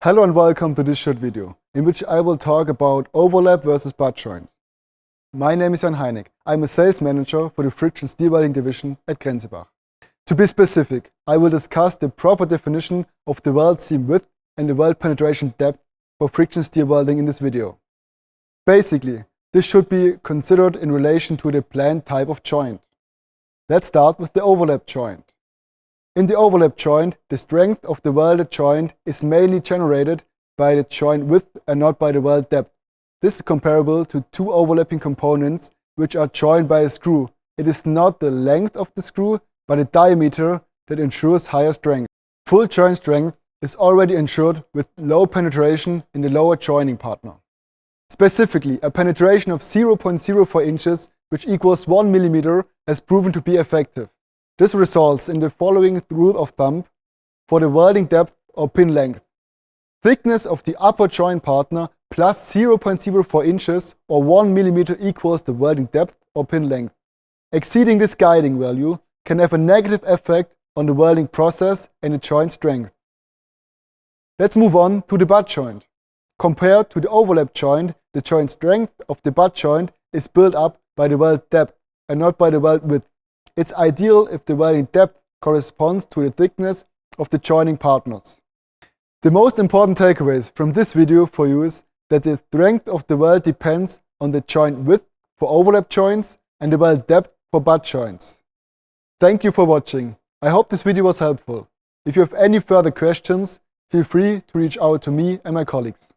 Hello and welcome to this short video, in which I will talk about overlap versus butt joints. My name is Heineck. I'm a sales manager for the Friction Stir Welding division at Grenzebach. To be specific, I will discuss the proper definition of the weld seam width and the weld penetration depth for friction stir welding in this video. Basically, this should be considered in relation to the planned type of joint. Let's start with the overlap joint. In the overlap joint, the strength of the welded joint is mainly generated by the joint width and not by the weld depth. This is comparable to two overlapping components which are joined by a screw. It is not the length of the screw, but the diameter that ensures higher strength. Full joint strength is already ensured with low penetration in the lower joining partner. Specifically, a penetration of 0.04 inches, which equals 1 mm, has proven to be effective. This results in the following rule of thumb for the welding depth or pin length. Thickness of the upper joint partner plus 0.04 inches or 1 mm equals the welding depth or pin length. Exceeding this guiding value can have a negative effect on the welding process and the joint strength. Let's move on to the butt joint. Compared to the overlap joint, the joint strength of the butt joint is built up by the weld depth and not by the weld width. It's ideal if the welding depth corresponds to the thickness of the joining partners. The most important takeaways from this video for you is that the strength of the weld depends on the joint width for overlap joints and the weld depth for butt joints. Thank you for watching. I hope this video was helpful. If you have any further questions, feel free to reach out to me and my colleagues.